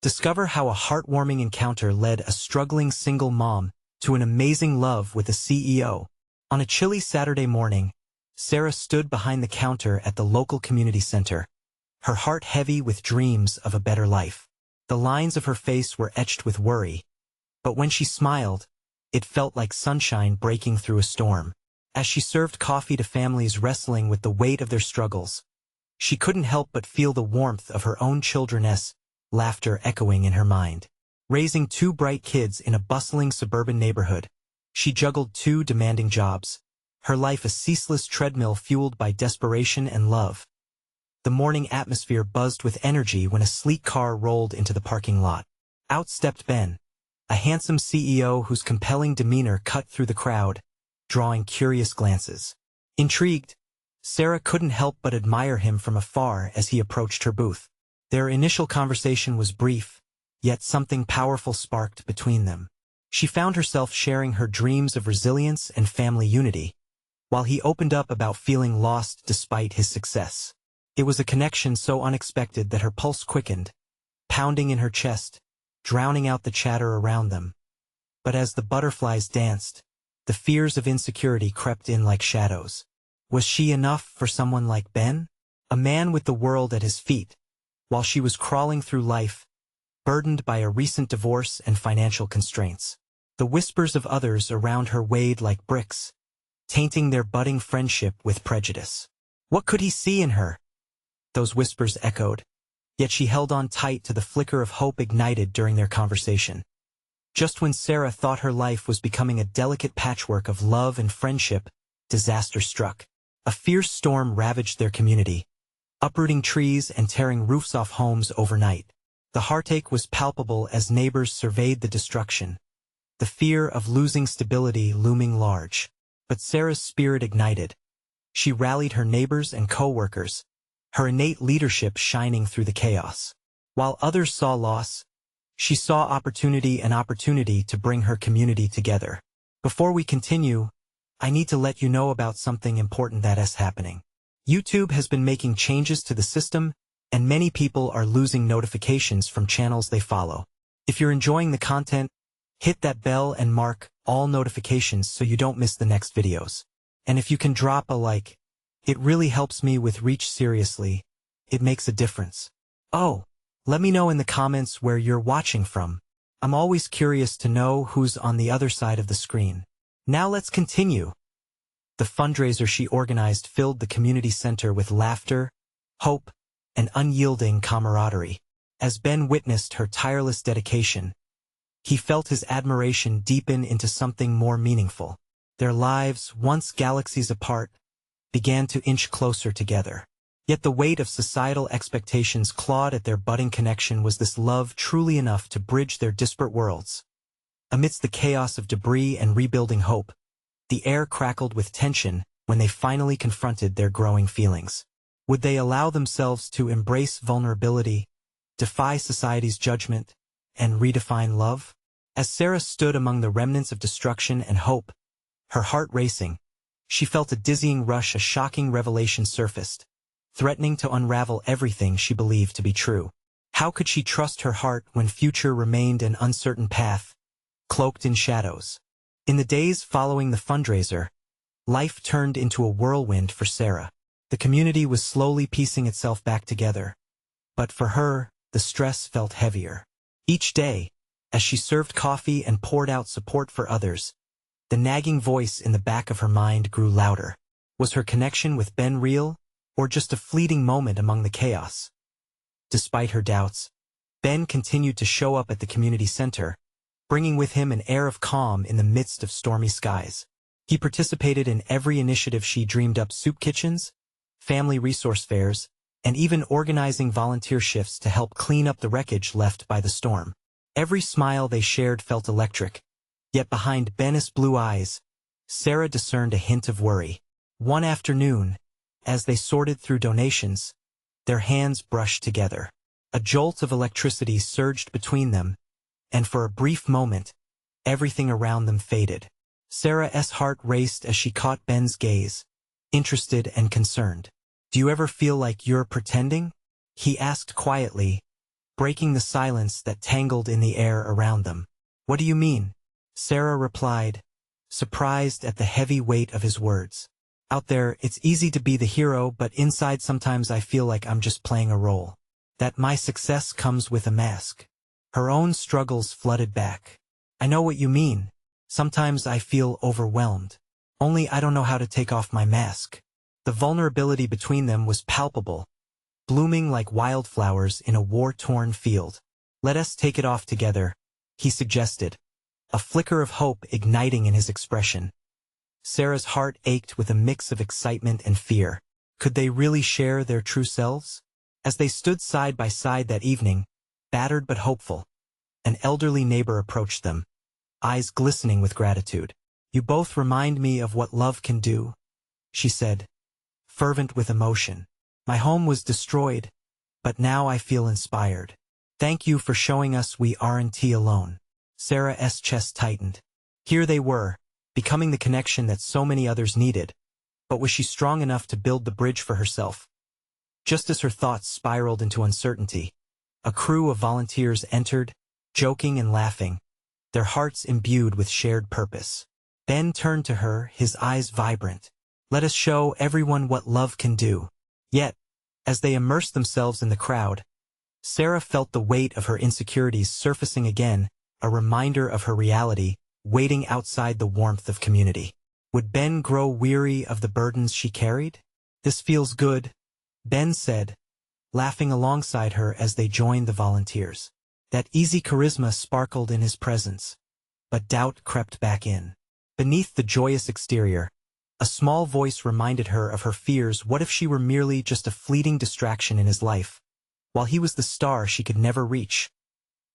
Discover how a heartwarming encounter led a struggling single mom to an amazing love with a CEO. On a chilly Saturday morning, Sarah stood behind the counter at the local community center, her heart heavy with dreams of a better life. The lines of her face were etched with worry, but when she smiled, it felt like sunshine breaking through a storm. As she served coffee to families wrestling with the weight of their struggles, she couldn't help but feel the warmth of her own children's laughter echoing in her mind. Raising two bright kids in a bustling suburban neighborhood, she juggled two demanding jobs, her life a ceaseless treadmill fueled by desperation and love. The morning atmosphere buzzed with energy when a sleek car rolled into the parking lot. Out stepped Ben, a handsome CEO whose compelling demeanor cut through the crowd, drawing curious glances. Intrigued, Sarah couldn't help but admire him from afar as he approached her booth. Their initial conversation was brief, yet something powerful sparked between them. She found herself sharing her dreams of resilience and family unity, while he opened up about feeling lost despite his success. It was a connection so unexpected that her pulse quickened, pounding in her chest, drowning out the chatter around them. But as the butterflies danced, the fears of insecurity crept in like shadows. Was she enough for someone like Ben? A man with the world at his feet, while she was crawling through life, burdened by a recent divorce and financial constraints. The whispers of others around her weighed like bricks, tainting their budding friendship with prejudice. What could he see in her? Those whispers echoed, yet she held on tight to the flicker of hope ignited during their conversation. Just when Sarah thought her life was becoming a delicate patchwork of love and friendship, disaster struck. A fierce storm ravaged their community, uprooting trees and tearing roofs off homes overnight. The heartache was palpable as neighbors surveyed the destruction, the fear of losing stability looming large. But Sarah's spirit ignited. She rallied her neighbors and co-workers, her innate leadership shining through the chaos. While others saw loss, she saw opportunity to bring her community together. Before we continue, I need to let you know about something important that is happening. YouTube has been making changes to the system, and many people are losing notifications from channels they follow. If you're enjoying the content, hit that bell and mark all notifications so you don't miss the next videos. And if you can drop a like, it really helps me with reach. Seriously, it makes a difference. Oh, let me know in the comments where you're watching from. I'm always curious to know who's on the other side of the screen. Now let's continue. The fundraiser she organized filled the community center with laughter, hope, and unyielding camaraderie. As Ben witnessed her tireless dedication, he felt his admiration deepen into something more meaningful. Their lives, once galaxies apart, began to inch closer together. Yet the weight of societal expectations clawed at their budding connection. Was this love truly enough to bridge their disparate worlds? Amidst the chaos of debris and rebuilding hope, the air crackled with tension when they finally confronted their growing feelings. Would they allow themselves to embrace vulnerability, defy society's judgment, and redefine love? As Sarah stood among the remnants of destruction and hope, her heart racing, she felt a dizzying rush. A shocking revelation surfaced, threatening to unravel everything she believed to be true. How could she trust her heart when future remained an uncertain path, cloaked in shadows? In the days following the fundraiser, life turned into a whirlwind for Sarah. The community was slowly piecing itself back together, but for her, the stress felt heavier. Each day, as she served coffee and poured out support for others, the nagging voice in the back of her mind grew louder. Was her connection with Ben real, or just a fleeting moment among the chaos? Despite her doubts, Ben continued to show up at the community center, bringing with him an air of calm in the midst of stormy skies. He participated in every initiative she dreamed up: soup kitchens, family resource fairs, and even organizing volunteer shifts to help clean up the wreckage left by the storm. Every smile they shared felt electric, yet behind Ben's blue eyes, Sarah discerned a hint of worry. One afternoon, as they sorted through donations, their hands brushed together. A jolt of electricity surged between them, and for a brief moment, everything around them faded. Sarah's heart raced as she caught Ben's gaze, interested and concerned. "Do you ever feel like you're pretending?" he asked quietly, breaking the silence that tangled in the air around them. "What do you mean?" Sarah replied, surprised at the heavy weight of his words. "Out there, it's easy to be the hero, but inside sometimes I feel like I'm just playing a role. That my success comes with a mask." Her own struggles flooded back. "I know what you mean. Sometimes I feel overwhelmed. Only I don't know how to take off my mask." The vulnerability between them was palpable, blooming like wildflowers in a war-torn field. "Let us take it off together," he suggested, a flicker of hope igniting in his expression. Sarah's heart ached with a mix of excitement and fear. Could they really share their true selves? As they stood side by side that evening, battered but hopeful, an elderly neighbor approached them, eyes glistening with gratitude. "You both remind me of what love can do," she said, fervent with emotion. "My home was destroyed, but now I feel inspired. Thank you for showing us we aren't alone." Sarah's chest tightened. Here they were, becoming the connection that so many others needed. But was she strong enough to build the bridge for herself? Just as her thoughts spiraled into uncertainty, a crew of volunteers entered, joking and laughing, their hearts imbued with shared purpose. Ben turned to her, his eyes vibrant. "Let us show everyone what love can do." Yet, as they immersed themselves in the crowd, Sarah felt the weight of her insecurities surfacing again, a reminder of her reality, waiting outside the warmth of community. Would Ben grow weary of the burdens she carried? "This feels good," Ben said, laughing alongside her as they joined the volunteers. That easy charisma sparkled in his presence, but doubt crept back in. Beneath the joyous exterior, a small voice reminded her of her fears. What if she were merely just a fleeting distraction in his life, while he was the star she could never reach?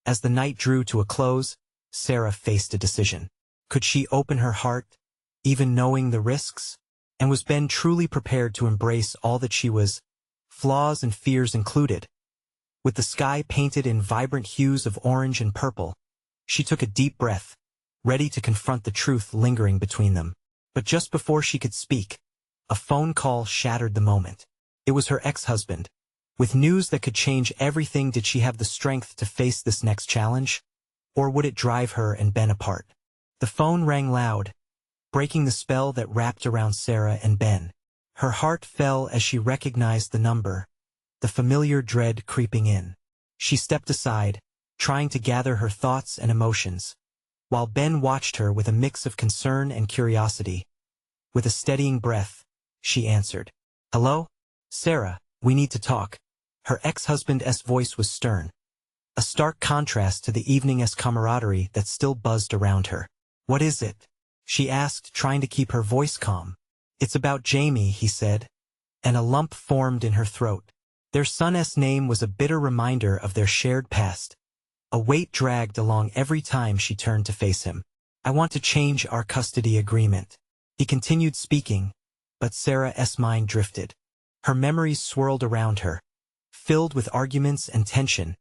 As the night drew to a close, Sarah faced a decision. Could she open her heart, even knowing the risks? And was Ben truly prepared to embrace all that she was, flaws and fears included? With the sky painted in vibrant hues of orange and purple, she took a deep breath, ready to confront the truth lingering between them. But just before she could speak, a phone call shattered the moment. It was her ex-husband. With news that could change everything. Did she have the strength to face this next challenge? Or would it drive her and Ben apart? The phone rang loud, breaking the spell that wrapped around Sarah and Ben. Her heart fell as she recognized the number, the familiar dread creeping in. She stepped aside, trying to gather her thoughts and emotions, while Ben watched her with a mix of concern and curiosity. With a steadying breath, she answered. "Hello? Sarah, we need to talk." Her ex-husband's voice was stern, a stark contrast to the evening's camaraderie that still buzzed around her. "What is it?" she asked, trying to keep her voice calm. "It's about Jamie," he said, and a lump formed in her throat. Their son's name was a bitter reminder of their shared past. A weight dragged along every time she turned to face him. "I want to change our custody agreement." He continued speaking, but Sarah's mind drifted. Her memories swirled around her, filled with arguments and tension,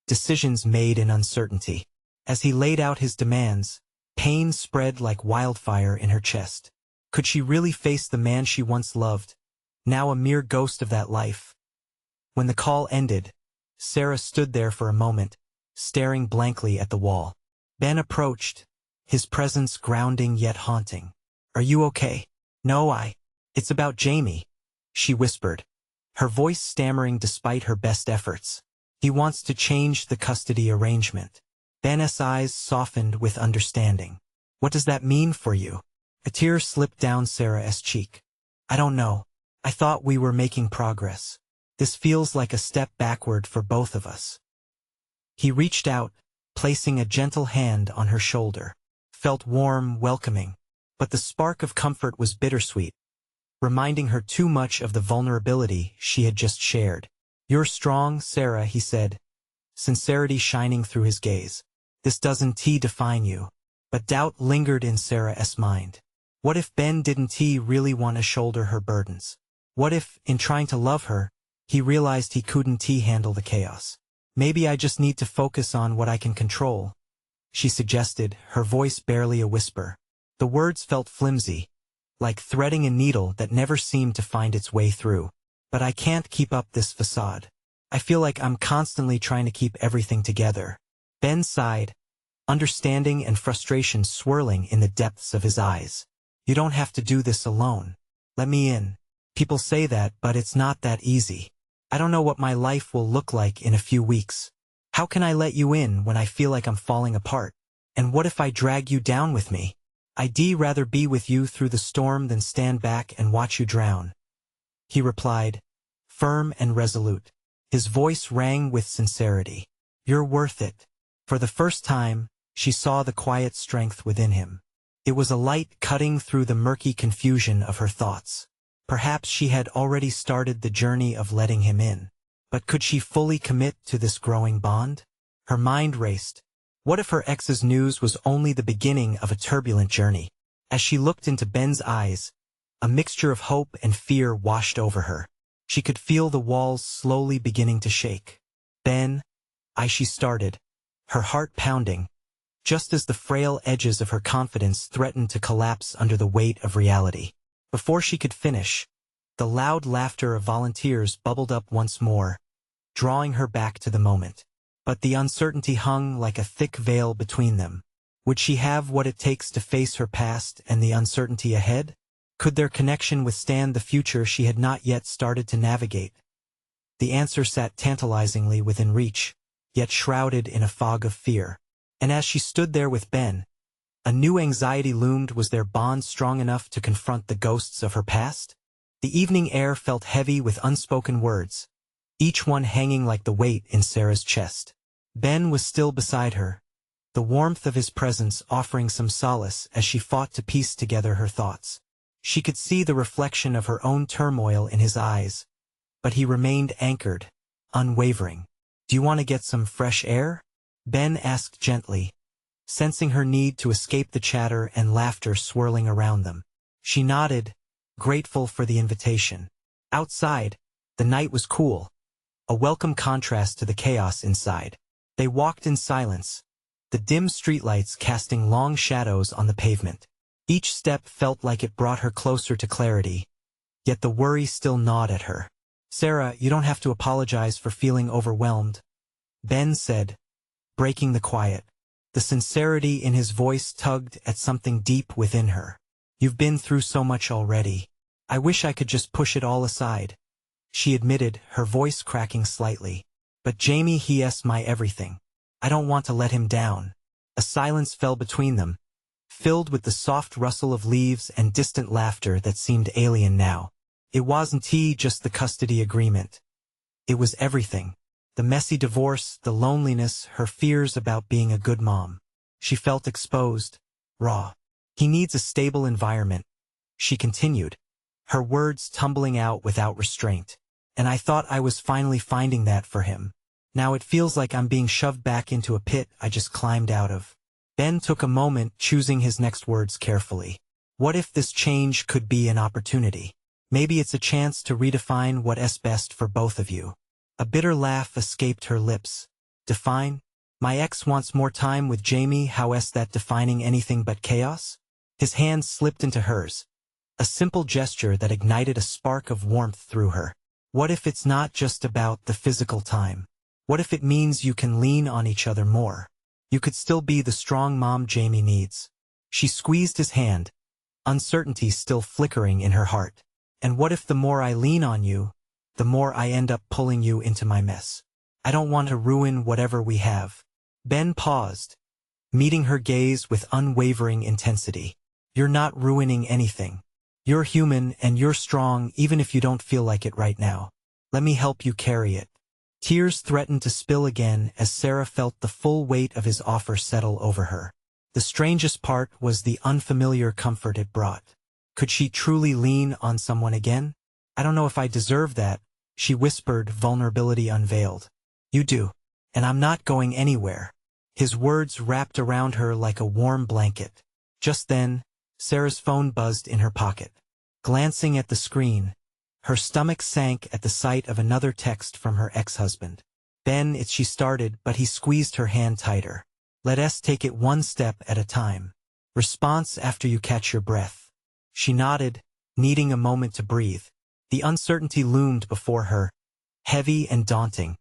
decisions made in uncertainty. As he laid out his demands, pain spread like wildfire in her chest. Could she really face the man she once loved, now a mere ghost of that life? When the call ended, Sarah stood there for a moment, staring blankly at the wall. Ben approached, his presence grounding yet haunting. "Are you okay?" "No, it's about Jamie," she whispered, her voice stammering despite her best efforts. "He wants to change the custody arrangement." Ben's eyes softened with understanding. "What does that mean for you?" A tear slipped down Sarah's cheek. "I don't know. I thought we were making progress. This feels like a step backward for both of us." He reached out, placing a gentle hand on her shoulder. Felt warm, welcoming, but the spark of comfort was bittersweet, reminding her too much of the vulnerability she had just shared. "You're strong, Sarah," he said, sincerity shining through his gaze. "This doesn't define you." But doubt lingered in Sarah's mind. What if Ben didn't really want to shoulder her burdens? What if, in trying to love her, he realized he couldn't handle the chaos? "Maybe I just need to focus on what I can control," she suggested, her voice barely a whisper. The words felt flimsy, like threading a needle that never seemed to find its way through. "But I can't keep up this facade. I feel like I'm constantly trying to keep everything together. Ben sighed, understanding and frustration swirling in the depths of his eyes. You don't have to do this alone. Let me in. People say that, but it's not that easy. I don't know what my life will look like in a few weeks. How can I let you in when I feel like I'm falling apart? And what if I drag you down with me? I'd rather be with you through the storm than stand back and watch you drown. He replied, firm and resolute. His voice rang with sincerity. You're worth it. For the first time, she saw the quiet strength within him. It was a light cutting through the murky confusion of her thoughts. Perhaps she had already started the journey of letting him in. But could she fully commit to this growing bond? Her mind raced. What if her ex's news was only the beginning of a turbulent journey? As she looked into Ben's eyes, a mixture of hope and fear washed over her. She could feel the walls slowly beginning to shake. Ben, she started, her heart pounding, just as the frail edges of her confidence threatened to collapse under the weight of reality. Before she could finish, the loud laughter of volunteers bubbled up once more, drawing her back to the moment. But the uncertainty hung like a thick veil between them. Would she have what it takes to face her past and the uncertainty ahead? Could their connection withstand the future she had not yet started to navigate? The answer sat tantalizingly within reach, yet shrouded in a fog of fear. And as she stood there with Ben, a new anxiety loomed. Was their bond strong enough to confront the ghosts of her past? The evening air felt heavy with unspoken words, each one hanging like the weight in Sarah's chest. Ben was still beside her, the warmth of his presence offering some solace as she fought to piece together her thoughts. She could see the reflection of her own turmoil in his eyes, but he remained anchored, unwavering. Do you want to get some fresh air? Ben asked gently, sensing her need to escape the chatter and laughter swirling around them. She nodded, grateful for the invitation. Outside, the night was cool, a welcome contrast to the chaos inside. They walked in silence, the dim streetlights casting long shadows on the pavement. Each step felt like it brought her closer to clarity, yet the worry still gnawed at her. Sarah, you don't have to apologize for feeling overwhelmed, Ben said, breaking the quiet. The sincerity in his voice tugged at something deep within her. You've been through so much already. I wish I could just push it all aside, she admitted, her voice cracking slightly. But Jamie, he's my everything. I don't want to let him down. A silence fell between them, filled with the soft rustle of leaves and distant laughter that seemed alien now. It wasn't just the custody agreement. It was everything. The messy divorce, the loneliness, her fears about being a good mom. She felt exposed, raw. He needs a stable environment, she continued, her words tumbling out without restraint. And I thought I was finally finding that for him. Now it feels like I'm being shoved back into a pit I just climbed out of. Ben took a moment, choosing his next words carefully. What if this change could be an opportunity? Maybe it's a chance to redefine what's best for both of you. A bitter laugh escaped her lips. Define? My ex wants more time with Jamie. How is that defining anything but chaos? His hand slipped into hers, a simple gesture that ignited a spark of warmth through her. What if it's not just about the physical time? What if it means you can lean on each other more? You could still be the strong mom Jamie needs. She squeezed his hand, uncertainty still flickering in her heart. And what if the more I lean on you, the more I end up pulling you into my mess? I don't want to ruin whatever we have. Ben paused, meeting her gaze with unwavering intensity. You're not ruining anything. You're human and you're strong even if you don't feel like it right now. Let me help you carry it. Tears threatened to spill again as Sarah felt the full weight of his offer settle over her. The strangest part was the unfamiliar comfort it brought. Could she truly lean on someone again? I don't know if I deserve that, she whispered, vulnerability unveiled. You do. And I'm not going anywhere. His words wrapped around her like a warm blanket. Just then, Sarah's phone buzzed in her pocket. Glancing at the screen, her stomach sank at the sight of another text from her ex-husband. Ben, she started, but he squeezed her hand tighter. Let's take it one step at a time. Response after you catch your breath. She nodded, needing a moment to breathe. The uncertainty loomed before her, heavy and daunting.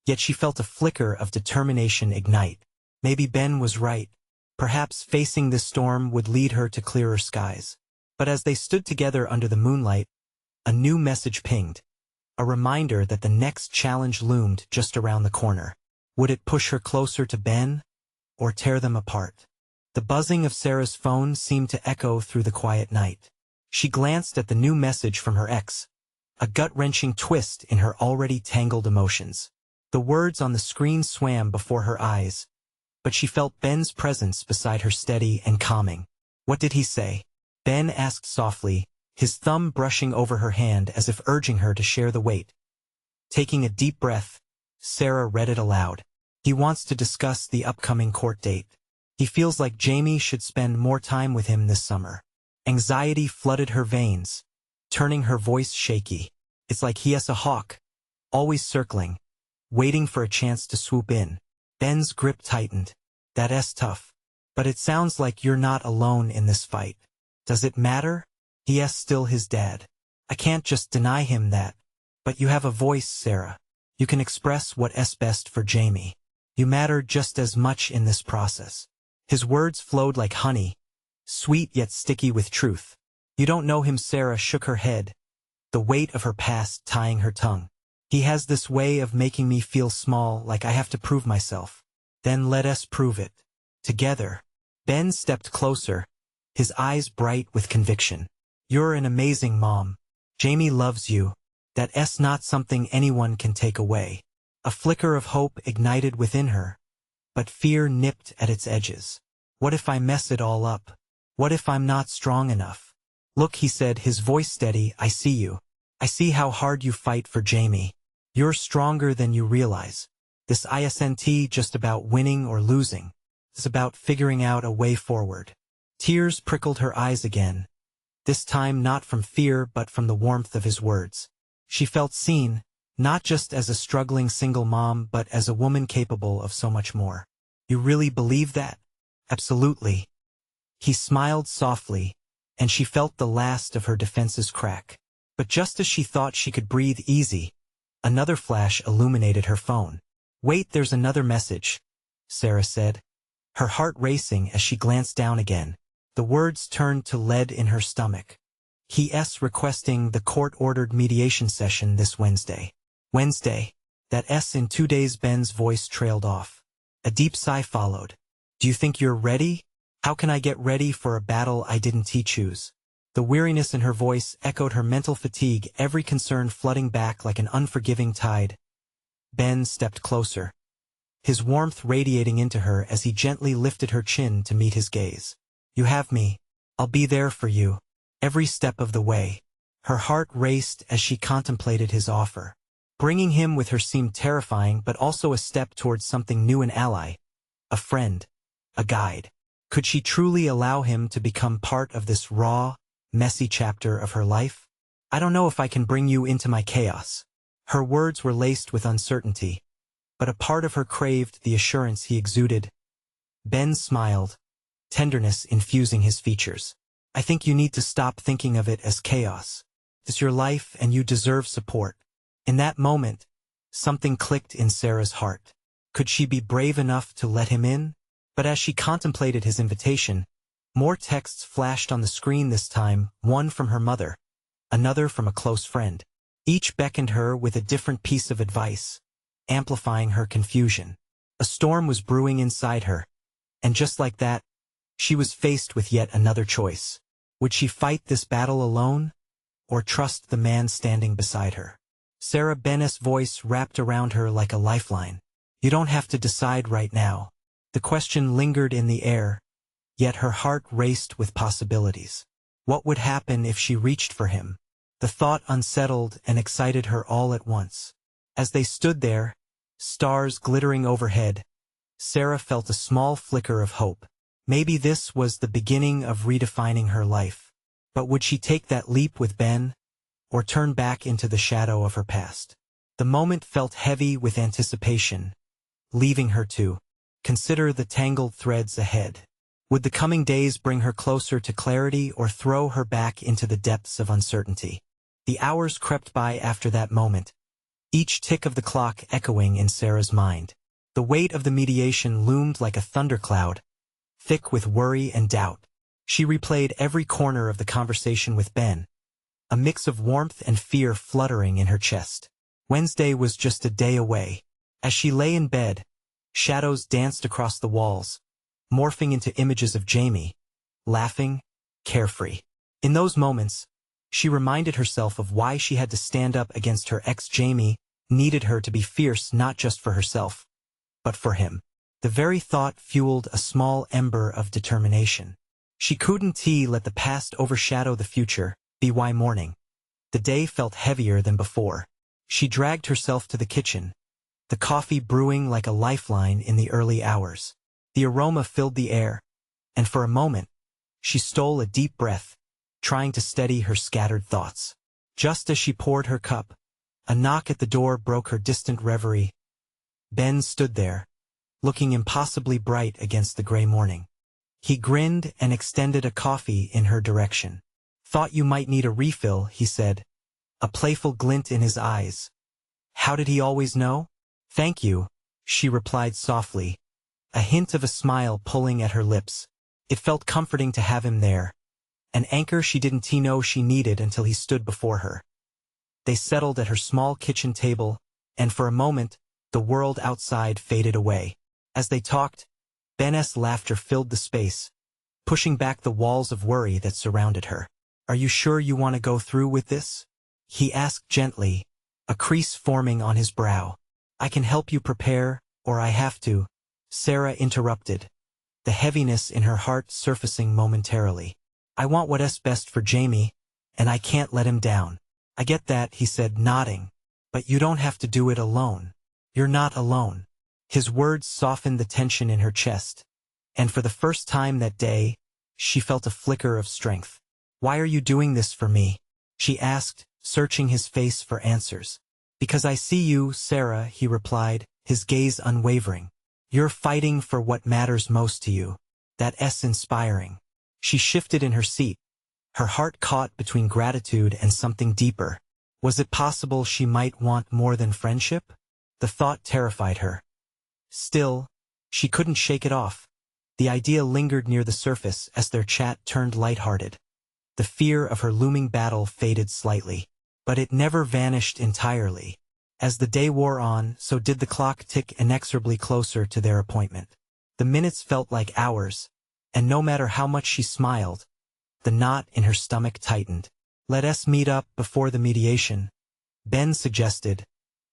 Yet she felt a flicker of determination ignite. Maybe Ben was right. Perhaps facing this storm would lead her to clearer skies. But as they stood together under the moonlight, a new message pinged. A reminder that the next challenge loomed just around the corner. Would it push her closer to Ben, or tear them apart? The buzzing of Sarah's phone seemed to echo through the quiet night. She glanced at the new message from her ex, a gut-wrenching twist in her already tangled emotions. The words on the screen swam before her eyes, but she felt Ben's presence beside her steady and calming. What did he say? Ben asked softly, his thumb brushing over her hand as if urging her to share the weight. Taking a deep breath, Sarah read it aloud. He wants to discuss the upcoming court date. He feels like Jamie should spend more time with him this summer. Anxiety flooded her veins, turning her voice shaky. It's like he has a hawk, always circling, waiting for a chance to swoop in. Ben's grip tightened. That's tough. But it sounds like you're not alone in this fight. Does it matter? He is still his dad. I can't just deny him that. But you have a voice, Sarah. You can express what's best for Jamie. You matter just as much in this process. His words flowed like honey, sweet yet sticky with truth. You don't know him. Sarah shook her head, the weight of her past tying her tongue. He has this way of making me feel small, like I have to prove myself. Then let us prove it. Together. Ben stepped closer, his eyes bright with conviction. You're an amazing mom. Jamie loves you. That's not something anyone can take away. A flicker of hope ignited within her, but fear nipped at its edges. What if I mess it all up? What if I'm not strong enough? Look, he said, his voice steady, I see you. I see how hard you fight for Jamie. You're stronger than you realize. This isn't just about winning or losing. It's about figuring out a way forward. Tears prickled her eyes again, this time not from fear but from the warmth of his words. She felt seen, not just as a struggling single mom but as a woman capable of so much more. You really believe that? Absolutely. He smiled softly, and she felt the last of her defenses crack. But just as she thought she could breathe easy, another flash illuminated her phone. Wait, there's another message, Sarah said, her heart racing as she glanced down again. The words turned to lead in her stomach. He's requesting the court-ordered mediation session this Wednesday. Wednesday. That's in 2 days. Ben's voice trailed off. A deep sigh followed. Do you think you're ready? How can I get ready for a battle I didn't choose? The weariness in her voice echoed her mental fatigue, every concern flooding back like an unforgiving tide. Ben stepped closer, his warmth radiating into her as he gently lifted her chin to meet his gaze. You have me. I'll be there for you, every step of the way. Her heart raced as she contemplated his offer. Bringing him with her seemed terrifying, but also a step towards something new, an ally, a friend, a guide. Could she truly allow him to become part of this raw, messy chapter of her life? I don't know if I can bring you into my chaos. Her words were laced with uncertainty, but a part of her craved the assurance he exuded. Ben smiled, tenderness infusing his features. I think you need to stop thinking of it as chaos. It's your life and you deserve support. In that moment, something clicked in Sarah's heart. Could she be brave enough to let him in? But as she contemplated his invitation, more texts flashed on the screen, this time, one from her mother, another from a close friend. Each beckoned her with a different piece of advice, amplifying her confusion. A storm was brewing inside her, and just like that, she was faced with yet another choice. Would she fight this battle alone, or trust the man standing beside her? Sarah Ben's voice wrapped around her like a lifeline. You don't have to decide right now. The question lingered in the air, yet her heart raced with possibilities. What would happen if she reached for him? The thought unsettled and excited her all at once. As they stood there, stars glittering overhead, Sarah felt a small flicker of hope. Maybe this was the beginning of redefining her life. But would she take that leap with Ben, or turn back into the shadow of her past? The moment felt heavy with anticipation, leaving her to consider the tangled threads ahead. Would the coming days bring her closer to clarity or throw her back into the depths of uncertainty? The hours crept by after that moment, each tick of the clock echoing in Sarah's mind. The weight of the mediation loomed like a thundercloud, thick with worry and doubt. She replayed every corner of the conversation with Ben, a mix of warmth and fear fluttering in her chest. Wednesday was just a day away. As she lay in bed, shadows danced across the walls, morphing into images of Jamie, laughing, carefree. In those moments, she reminded herself of why she had to stand up against her ex. Jamie needed her to be fierce not just for herself, but for him. The very thought fueled a small ember of determination. She couldn't let the past overshadow the future. By morning, the day felt heavier than before. She dragged herself to the kitchen, the coffee brewing like a lifeline in the early hours. The aroma filled the air, and for a moment, she stole a deep breath, trying to steady her scattered thoughts. Just as she poured her cup, a knock at the door broke her distant reverie. Ben stood there, looking impossibly bright against the gray morning. He grinned and extended a coffee in her direction. "Thought you might need a refill," he said, a playful glint in his eyes. "How did he always know?" "Thank you," she replied softly, a hint of a smile pulling at her lips. It felt comforting to have him there, an anchor she didn't know she needed until he stood before her. They settled at her small kitchen table, and for a moment, the world outside faded away. As they talked, Ben's laughter filled the space, pushing back the walls of worry that surrounded her. "Are you sure you want to go through with this?" he asked gently, a crease forming on his brow. "I can help you prepare, or I have to," Sarah interrupted, the heaviness in her heart surfacing momentarily. "I want what's best for Jamie, and I can't let him down." "I get that," he said, nodding, "but you don't have to do it alone. You're not alone." His words softened the tension in her chest, and for the first time that day, she felt a flicker of strength. "Why are you doing this for me?" she asked, searching his face for answers. "Because I see you, Sarah," he replied, his gaze unwavering. "You're fighting for what matters most to you. That's inspiring." She shifted in her seat, her heart caught between gratitude and something deeper. Was it possible she might want more than friendship? The thought terrified her. Still, she couldn't shake it off. The idea lingered near the surface as their chat turned lighthearted. The fear of her looming battle faded slightly, but it never vanished entirely. As the day wore on, so did the clock tick inexorably closer to their appointment. The minutes felt like hours, and no matter how much she smiled, the knot in her stomach tightened. "Let's meet up before the mediation," Ben suggested,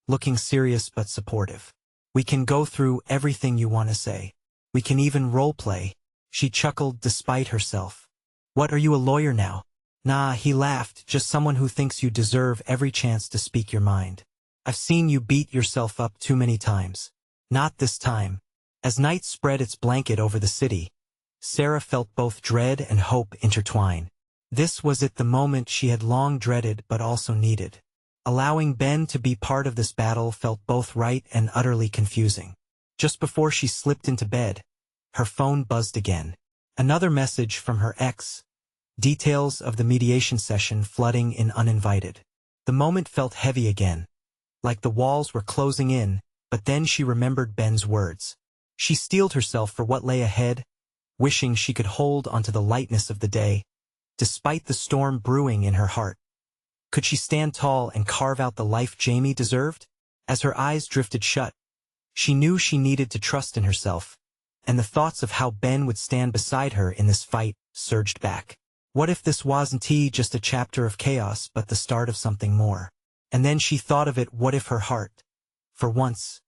looking serious but supportive. "We can go through everything you want to say. We can even role-play." She chuckled despite herself. "What, are you a lawyer now?" "Nah," he laughed, "just someone who thinks you deserve every chance to speak your mind. I've seen you beat yourself up too many times." "Not this time." As night spread its blanket over the city, Sarah felt both dread and hope intertwine. This was the moment she had long dreaded but also needed. Allowing Ben to be part of this battle felt both right and utterly confusing. Just before she slipped into bed, her phone buzzed again. Another message from her ex, details of the mediation session flooding in uninvited. The moment felt heavy again, like the walls were closing in, but then she remembered Ben's words. She steeled herself for what lay ahead, wishing she could hold onto the lightness of the day, despite the storm brewing in her heart. Could she stand tall and carve out the life Jamie deserved? As her eyes drifted shut, she knew she needed to trust in herself, and the thoughts of how Ben would stand beside her in this fight surged back. What if this wasn't just a chapter of chaos but the start of something more? And then she thought of it, what if her heart, for once,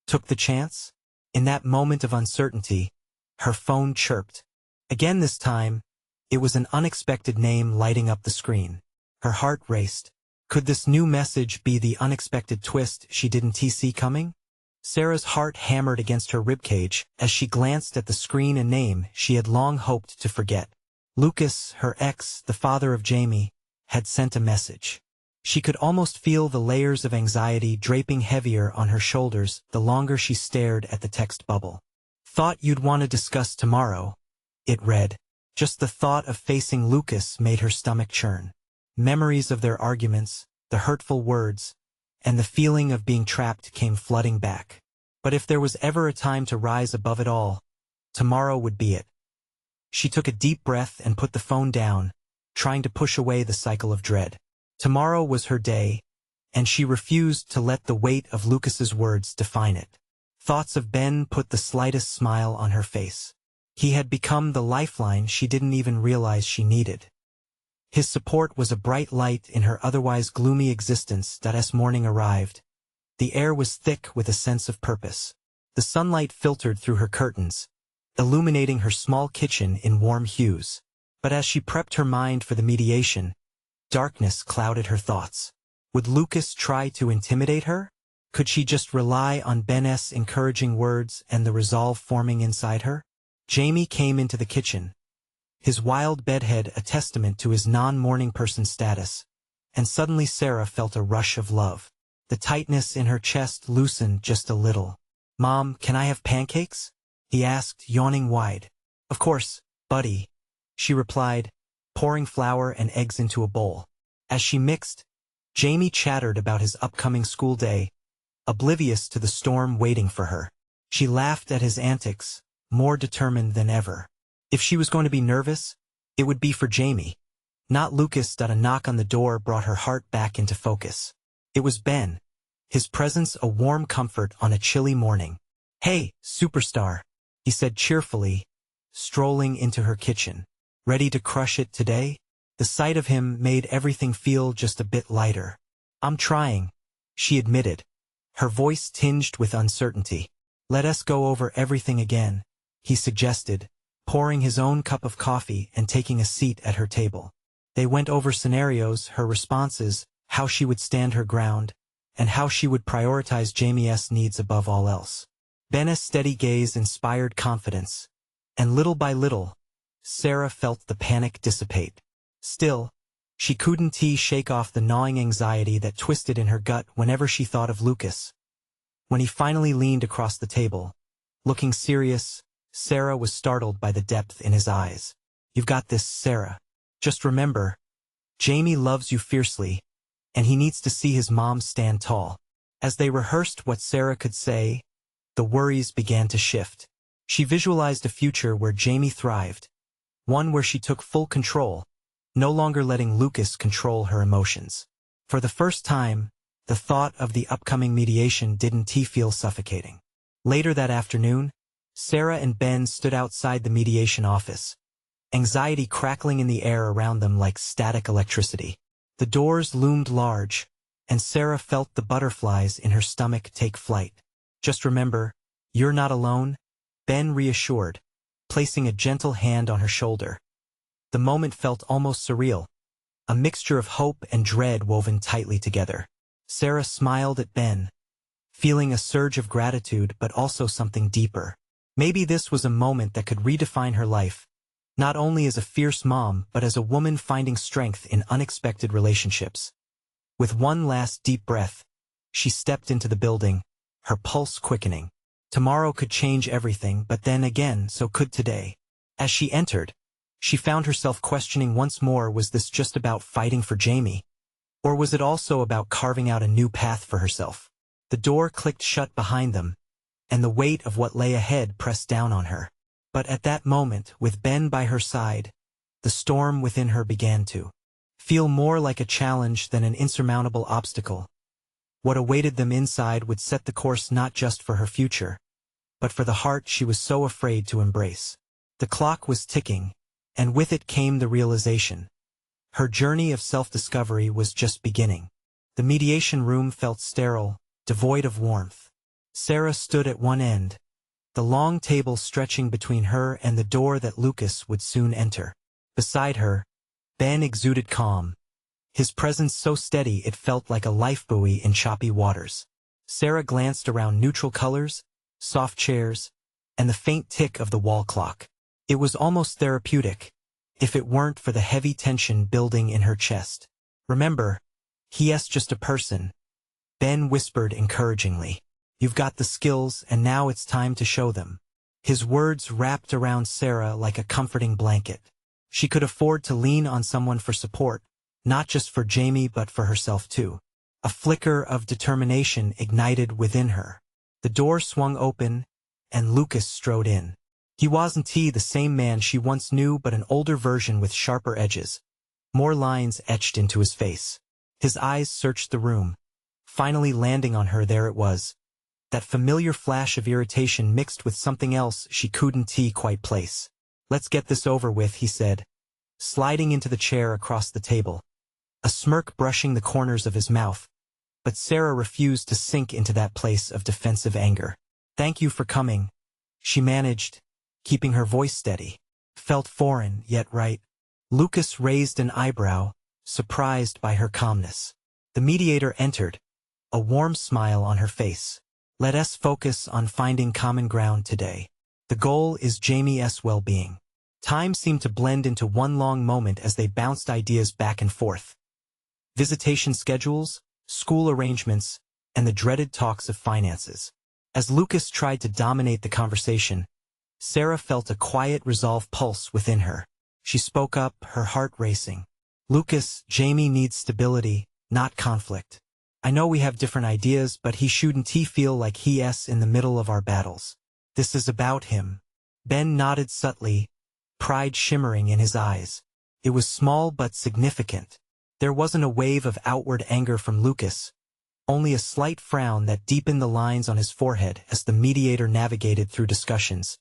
took the chance? In that moment of uncertainty, her phone chirped. Again this time, it was an unexpected name lighting up the screen. Her heart raced. Could this new message be the unexpected twist she didn't see coming? Sarah's heart hammered against her ribcage as she glanced at the screen, a name she had long hoped to forget. Lucas, her ex, the father of Jamie, had sent a message. She could almost feel the layers of anxiety draping heavier on her shoulders the longer she stared at the text bubble. "Thought you'd want to discuss tomorrow," it read. Just the thought of facing Lucas made her stomach churn. Memories of their arguments, the hurtful words, and the feeling of being trapped came flooding back. But if there was ever a time to rise above it all, tomorrow would be it. She took a deep breath and put the phone down, trying to push away the cycle of dread. Tomorrow was her day, and she refused to let the weight of Lucas's words define it. Thoughts of Ben put the slightest smile on her face. He had become the lifeline she didn't even realize she needed. His support was a bright light in her otherwise gloomy existence. As morning arrived, the air was thick with a sense of purpose. The sunlight filtered through her curtains, illuminating her small kitchen in warm hues. But as she prepped her mind for the mediation, darkness clouded her thoughts. Would Lucas try to intimidate her? Could she just rely on Ben's encouraging words and the resolve forming inside her? Jamie came into the kitchen, his wild bedhead a testament to his non-morning person status, and suddenly Sarah felt a rush of love. The tightness in her chest loosened just a little. "Mom, can I have pancakes?" he asked, yawning wide. "Of course, buddy," she replied, pouring flour and eggs into a bowl. As she mixed, Jamie chattered about his upcoming school day, oblivious to the storm waiting for her. She laughed at his antics, more determined than ever. If she was going to be nervous, it would be for Jamie, not Lucas. A knock on the door brought her heart back into focus. It was Ben, his presence a warm comfort on a chilly morning. "Hey, superstar," he said cheerfully, strolling into her kitchen. "Ready to crush it today?" The sight of him made everything feel just a bit lighter. "I'm trying," she admitted, her voice tinged with uncertainty. "Let us go over everything again," he suggested, pouring his own cup of coffee and taking a seat at her table. They went over scenarios, her responses, how she would stand her ground, and how she would prioritize Jamie's needs above all else. Ben's steady gaze inspired confidence, and little by little, Sarah felt the panic dissipate. Still, she couldn't shake off the gnawing anxiety that twisted in her gut whenever she thought of Lucas. When he finally leaned across the table, looking serious, Sarah was startled by the depth in his eyes. "You've got this, Sarah. Just remember, Jamie loves you fiercely, and he needs to see his mom stand tall." As they rehearsed what Sarah could say, the worries began to shift. She visualized a future where Jamie thrived, one where she took full control, no longer letting Lucas control her emotions. For the first time, the thought of the upcoming mediation didn't feel suffocating. Later that afternoon, Sarah and Ben stood outside the mediation office, anxiety crackling in the air around them like static electricity. The doors loomed large, and Sarah felt the butterflies in her stomach take flight. "Just remember, you're not alone," Ben reassured, placing a gentle hand on her shoulder. The moment felt almost surreal, a mixture of hope and dread woven tightly together. Sarah smiled at Ben, feeling a surge of gratitude but also something deeper. Maybe this was a moment that could redefine her life, not only as a fierce mom but as a woman finding strength in unexpected relationships. With one last deep breath, she stepped into the building, her pulse quickening. Tomorrow could change everything, but then again, so could today. As she entered, she found herself questioning once more, was this just about fighting for Jamie? Or was it also about carving out a new path for herself? The door clicked shut behind them, and the weight of what lay ahead pressed down on her. But at that moment, with Ben by her side, the storm within her began to feel more like a challenge than an insurmountable obstacle. What awaited them inside would set the course not just for her future, but for the heart she was so afraid to embrace. The clock was ticking, and with it came the realization. Her journey of self-discovery was just beginning. The mediation room felt sterile, devoid of warmth. Sarah stood at one end, the long table stretching between her and the door that Lucas would soon enter. Beside her, Ben exuded calm, his presence so steady it felt like a lifebuoy in choppy waters. Sarah glanced around neutral colors, soft chairs, and the faint tick of the wall clock. It was almost therapeutic, if it weren't for the heavy tension building in her chest. "Remember, he's just a person," Ben whispered encouragingly. "You've got the skills, and now it's time to show them." His words wrapped around Sarah like a comforting blanket. She could afford to lean on someone for support, not just for Jamie but for herself too. A flicker of determination ignited within her. The door swung open, and Lucas strode in. He wasn't the same man she once knew, but an older version with sharper edges, more lines etched into his face. His eyes searched the room, finally landing on her. There it was, that familiar flash of irritation mixed with something else she couldn't quite place. "Let's get this over with," he said, sliding into the chair across the table, a smirk brushing the corners of his mouth. But Sarah refused to sink into that place of defensive anger. "Thank you for coming," she managed, keeping her voice steady. Felt foreign, yet right. Lucas raised an eyebrow, surprised by her calmness. The mediator entered, a warm smile on her face. "Let us focus on finding common ground today. The goal is Jamie's well-being." Time seemed to blend into one long moment as they bounced ideas back and forth. Visitation schedules, school arrangements, and the dreaded talks of finances. As Lucas tried to dominate the conversation, Sarah felt a quiet resolve pulse within her. She spoke up, her heart racing. "Lucas, Jamie needs stability, not conflict. I know we have different ideas, but he shouldn't feel like he's in the middle of our battles. This is about him." Ben nodded subtly, pride shimmering in his eyes. It was small but significant. There wasn't a wave of outward anger from Lucas, only a slight frown that deepened the lines on his forehead as the mediator navigated through discussions.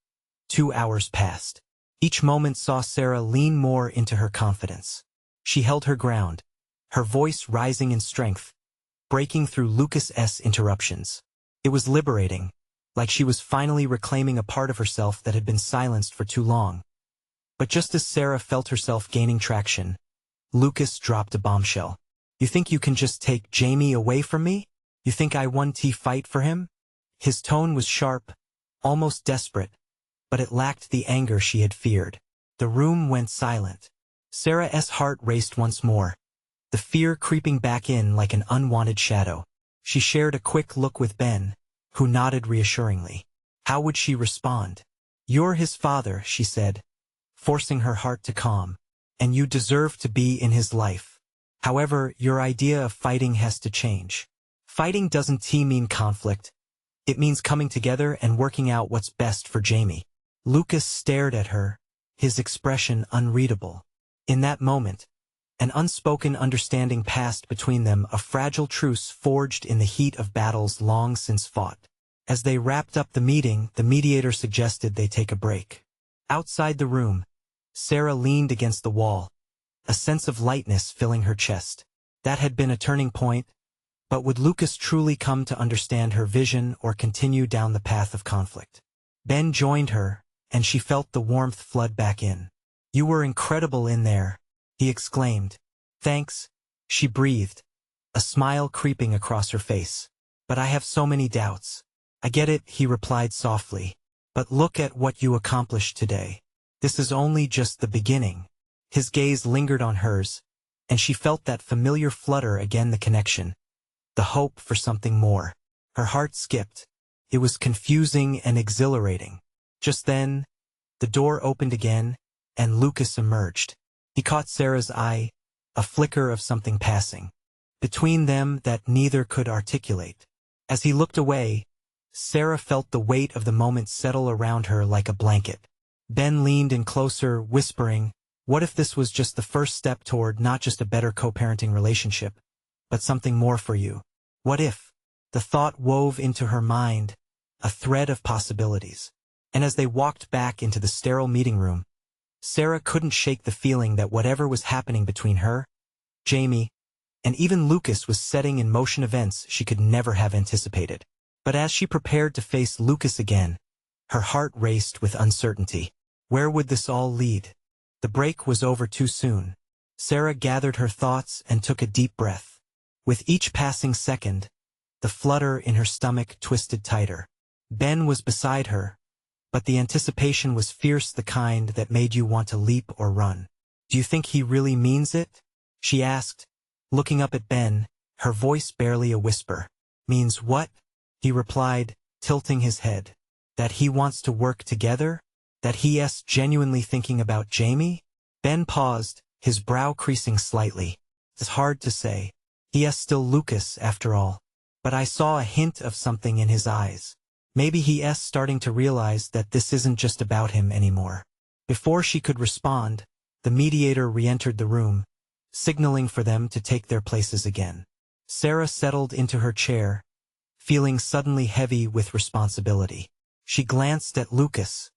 2 hours passed. Each moment saw Sarah lean more into her confidence. She held her ground, her voice rising in strength, breaking through Lucas's interruptions. It was liberating, like she was finally reclaiming a part of herself that had been silenced for too long. But just as Sarah felt herself gaining traction, Lucas dropped a bombshell. "You think you can just take Jamie away from me? You think I won fight for him?" His tone was sharp, almost desperate, but it lacked the anger she had feared. The room went silent. Sarah's heart raced once more, the fear creeping back in like an unwanted shadow. She shared a quick look with Ben, who nodded reassuringly. How would she respond? "You're his father," she said, forcing her heart to calm, "and you deserve to be in his life. However, your idea of fighting has to change. Fighting doesn't mean conflict. It means coming together and working out what's best for Jamie." Lucas stared at her, his expression unreadable. In that moment, an unspoken understanding passed between them, a fragile truce forged in the heat of battles long since fought. As they wrapped up the meeting, the mediator suggested they take a break. Outside the room, Sarah leaned against the wall, a sense of lightness filling her chest. That had been a turning point, but would Lucas truly come to understand her vision or continue down the path of conflict? Ben joined her, and she felt the warmth flood back in. "You were incredible in there," he exclaimed. "Thanks," she breathed, a smile creeping across her face. "But I have so many doubts." "I get it," he replied softly. "But look at what you accomplished today. This is only just the beginning." His gaze lingered on hers, and she felt that familiar flutter again, the connection, the hope for something more. Her heart skipped. It was confusing and exhilarating. Just then, the door opened again, and Lucas emerged. He caught Sarah's eye, a flicker of something passing between them that neither could articulate. As he looked away, Sarah felt the weight of the moment settle around her like a blanket. Ben leaned in closer, whispering, "What if this was just the first step toward not just a better co-parenting relationship, but something more for you? What if?" The thought wove into her mind, a thread of possibilities. And as they walked back into the sterile meeting room, Sarah couldn't shake the feeling that whatever was happening between her, Jamie, and even Lucas was setting in motion events she could never have anticipated. But as she prepared to face Lucas again, her heart raced with uncertainty. Where would this all lead? The break was over too soon. Sarah gathered her thoughts and took a deep breath. With each passing second, the flutter in her stomach twisted tighter. Ben was beside her, but the anticipation was fierce, the kind that made you want to leap or run. "Do you think he really means it?" she asked, looking up at Ben, her voice barely a whisper. "Means what?" he replied, tilting his head. "That he wants to work together? That he's genuinely thinking about Jamie?" Ben paused, his brow creasing slightly. "It's hard to say. He is still Lucas, after all. But I saw a hint of something in his eyes. Maybe he is starting to realize that this isn't just about him anymore. Before she could respond, the mediator re-entered the room, signaling for them to take their places again. Sarah settled into her chair, feeling suddenly heavy with responsibility. She glanced at Lucas.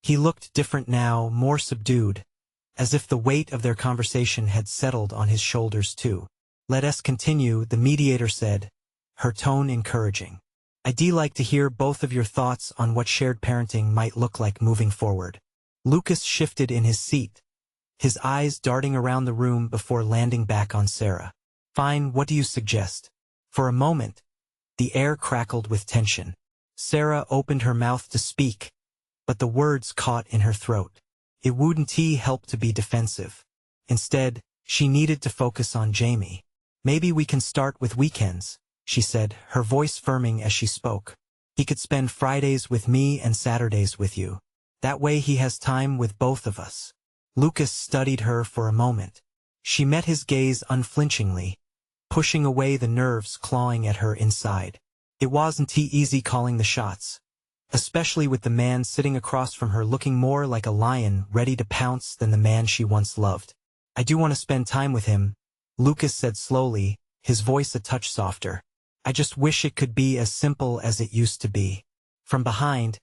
He looked different now, more subdued, as if the weight of their conversation had settled on his shoulders too. "Let us continue," the mediator said, her tone encouraging. "I'd like to hear both of your thoughts on what shared parenting might look like moving forward." Lucas shifted in his seat, his eyes darting around the room before landing back on Sarah. "Fine, what do you suggest?" For a moment, the air crackled with tension. Sarah opened her mouth to speak, but the words caught in her throat. It wouldn't help to be defensive. Instead, she needed to focus on Jamie. "Maybe we can start with weekends," she said, her voice firming as she spoke. "He could spend Fridays with me and Saturdays with you. That way he has time with both of us." Lucas studied her for a moment. She met his gaze unflinchingly, pushing away the nerves clawing at her inside. It wasn't easy calling the shots, especially with the man sitting across from her looking more like a lion ready to pounce than the man she once loved. "I do want to spend time with him," Lucas said slowly, his voice a touch softer. "I just wish it could be as simple as it used to be." From behind,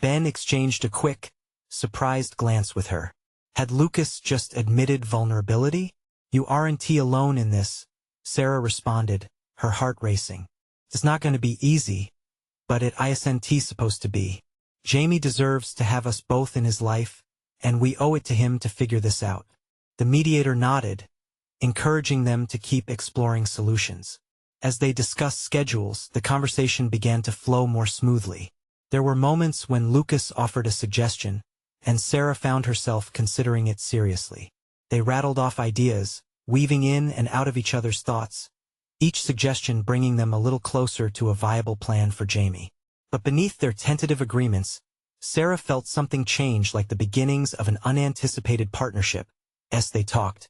Ben exchanged a quick, surprised glance with her. Had Lucas just admitted vulnerability? "You aren't alone in this," Sarah responded, her heart racing. "It's not going to be easy, but it isn't supposed to be. Jamie deserves to have us both in his life, and we owe it to him to figure this out." The mediator nodded, encouraging them to keep exploring solutions. As they discussed schedules, the conversation began to flow more smoothly. There were moments when Lucas offered a suggestion, and Sarah found herself considering it seriously. They rattled off ideas, weaving in and out of each other's thoughts, each suggestion bringing them a little closer to a viable plan for Jamie. But beneath their tentative agreements, Sarah felt something change, like the beginnings of an unanticipated partnership. As they talked,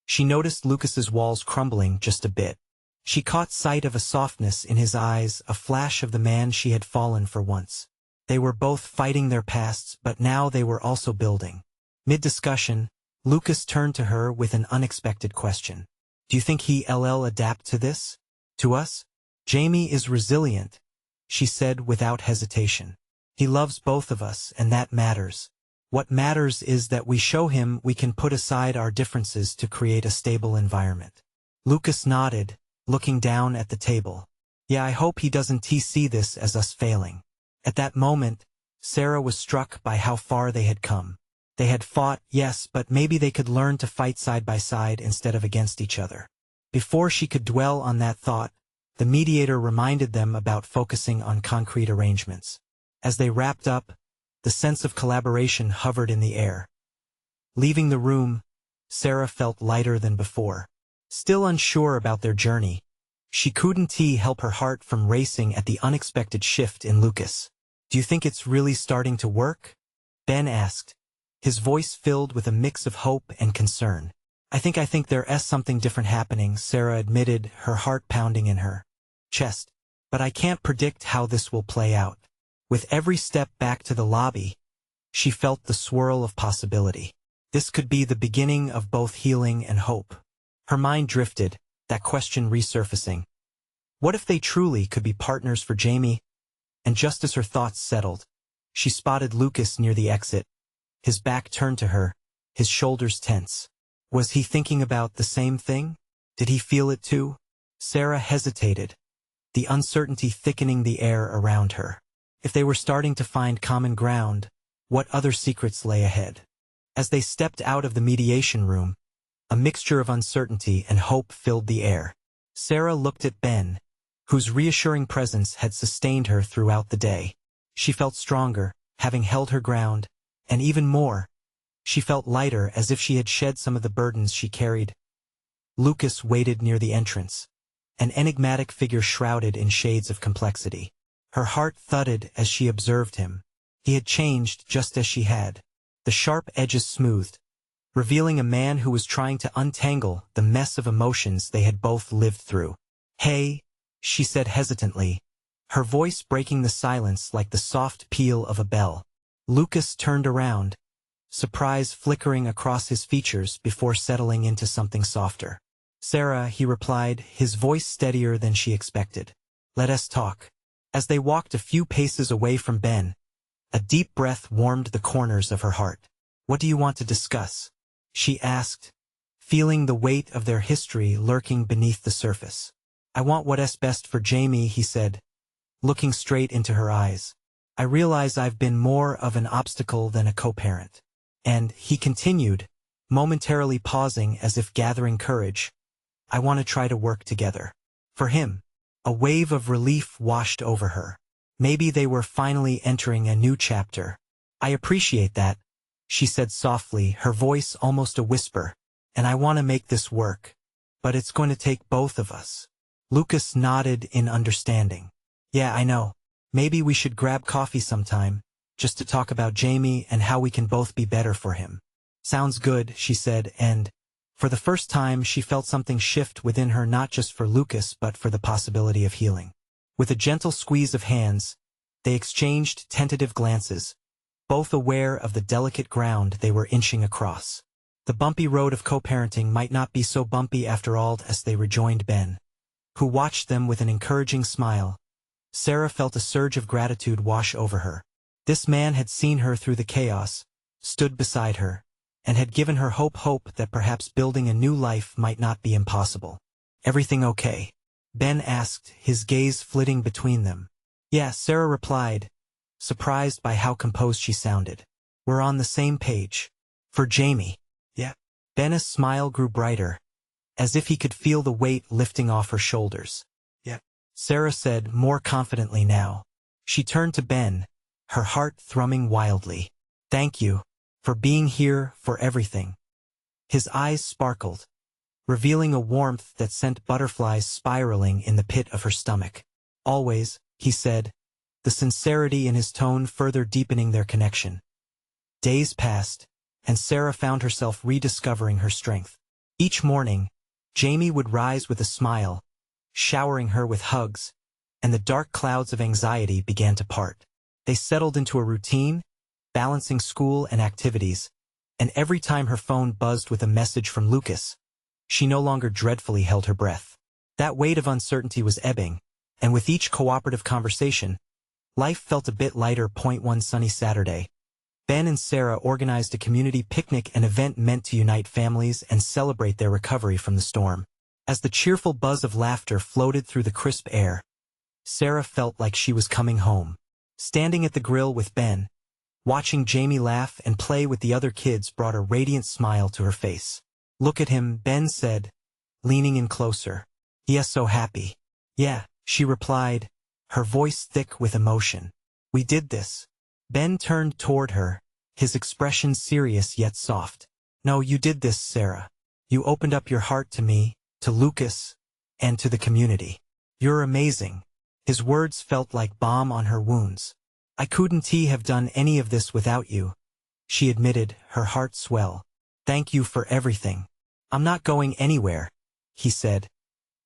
she noticed Lucas's walls crumbling just a bit. She caught sight of a softness in his eyes, a flash of the man she had fallen for once. They were both fighting their pasts, but now they were also building. Mid-discussion, Lucas turned to her with an unexpected question. "Do you think he'll adapt to this? To us?" "Jamie is resilient," she said without hesitation. "He loves both of us, and that matters. What matters is that we show him we can put aside our differences to create a stable environment." Lucas nodded, looking down at the table. "Yeah, I hope he doesn't see this as us failing." At that moment, Sarah was struck by how far they had come. They had fought, yes, but maybe they could learn to fight side by side instead of against each other. Before she could dwell on that thought, the mediator reminded them about focusing on concrete arrangements. As they wrapped up, the sense of collaboration hovered in the air. Leaving the room, Sarah felt lighter than before. Still unsure about their journey, she couldn't help her heart from racing at the unexpected shift in Lucas. "Do you think it's really starting to work?" Ben asked, his voice filled with a mix of hope and concern. I think there is something different happening," Sarah admitted, her heart pounding in her chest. "But I can't predict how this will play out." With every step back to the lobby, she felt the swirl of possibility. This could be the beginning of both healing and hope. Her mind drifted, that question resurfacing. What if they truly could be partners for Jamie? And just as her thoughts settled, she spotted Lucas near the exit, his back turned to her, his shoulders tense. Was he thinking about the same thing? Did he feel it too? Sarah hesitated, the uncertainty thickening the air around her. If they were starting to find common ground, what other secrets lay ahead? As they stepped out of the mediation room, a mixture of uncertainty and hope filled the air. Sarah looked at Ben, whose reassuring presence had sustained her throughout the day. She felt stronger, having held her ground, and even more, she felt lighter, as if she had shed some of the burdens she carried. Lucas waited near the entrance, an enigmatic figure shrouded in shades of complexity. Her heart thudded as she observed him. He had changed just as she had. The sharp edges smoothed, revealing a man who was trying to untangle the mess of emotions they had both lived through. "Hey," she said hesitantly, her voice breaking the silence like the soft peal of a bell. Lucas turned around, surprise flickering across his features before settling into something softer. "Sarah," he replied, his voice steadier than she expected. "Let us talk." As they walked a few paces away from Ben, a deep breath warmed the corners of her heart. "What do you want to discuss?" she asked, feeling the weight of their history lurking beneath the surface. "I want what's best for Jamie," he said, looking straight into her eyes. "I realize I've been more of an obstacle than a co-parent." And, he continued, momentarily pausing as if gathering courage, "I want to try to work together." For him, a wave of relief washed over her. Maybe they were finally entering a new chapter. "I appreciate that," she said softly, her voice almost a whisper, "and I want to make this work. But it's going to take both of us." Lucas nodded in understanding. "Yeah, I know. Maybe we should grab coffee sometime, just to talk about Jamie and how we can both be better for him." "Sounds good," she said, and, for the first time, she felt something shift within her, not just for Lucas but for the possibility of healing. With a gentle squeeze of hands, they exchanged tentative glances, both aware of the delicate ground they were inching across. The bumpy road of co-parenting might not be so bumpy after all. As they rejoined Ben, who watched them with an encouraging smile, Sarah felt a surge of gratitude wash over her. This man had seen her through the chaos, stood beside her, and had given her hope that perhaps building a new life might not be impossible. "Everything okay?" Ben asked, his gaze flitting between them. "Yeah," Sarah replied, surprised by how composed she sounded. "We're on the same page. For Jamie." "Yeah." Ben's smile grew brighter, as if he could feel the weight lifting off her shoulders. "Yeah," Sarah said more confidently now. She turned to Ben, her heart thrumming wildly. "Thank you. For being here, for everything." His eyes sparkled, revealing a warmth that sent butterflies spiraling in the pit of her stomach. "Always," he said, the sincerity in his tone further deepening their connection. Days passed, and Sarah found herself rediscovering her strength. Each morning, Jamie would rise with a smile, showering her with hugs, and the dark clouds of anxiety began to part. They settled into a routine, balancing school and activities, and every time her phone buzzed with a message from Lucas, she no longer dreadfully held her breath. That weight of uncertainty was ebbing, and with each cooperative conversation, life felt a bit lighter. One sunny Saturday, Ben and Sarah organized a community picnic, an event meant to unite families and celebrate their recovery from the storm. As the cheerful buzz of laughter floated through the crisp air, Sarah felt like she was coming home. Standing at the grill with Ben, watching Jamie laugh and play with the other kids brought a radiant smile to her face. "Look at him," Ben said, leaning in closer. "He is so happy." "Yeah," she replied, her voice thick with emotion. "We did this." Ben turned toward her, his expression serious yet soft. "No, you did this, Sarah. You opened up your heart to me, to Lucas, and to the community. You're amazing." His words felt like balm on her wounds. "I couldn't have done any of this without you," she admitted, her heart swell. "Thank you for everything." "I'm not going anywhere," he said,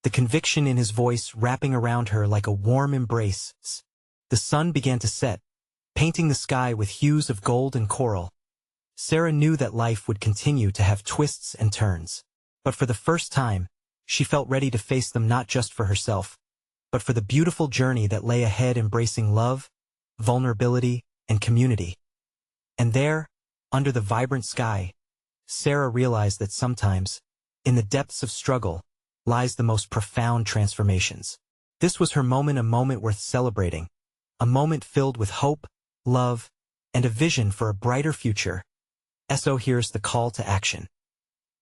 the conviction in his voice wrapping around her like a warm embrace. The sun began to set, painting the sky with hues of gold and coral. Sarah knew that life would continue to have twists and turns. But for the first time, she felt ready to face them, not just for herself, but for the beautiful journey that lay ahead, embracing love, vulnerability, and community. And there, under the vibrant sky, Sarah realized that sometimes, in the depths of struggle, lies the most profound transformations. This was her moment, a moment worth celebrating, a moment filled with hope, love, and a vision for a brighter future. So here's the call to action.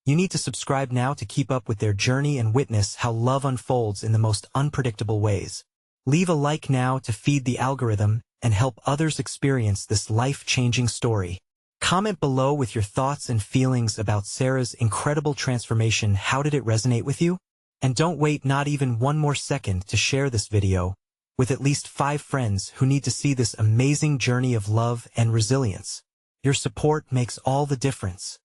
You need to subscribe now to keep up with their journey and witness how love unfolds in the most unpredictable ways. Leave a like now to feed the algorithm and help others experience this life-changing story. Comment below with your thoughts and feelings about Sarah's incredible transformation. How did it resonate with you? And don't wait not even one more second to share this video with at least 5 friends who need to see this amazing journey of love and resilience. Your support makes all the difference.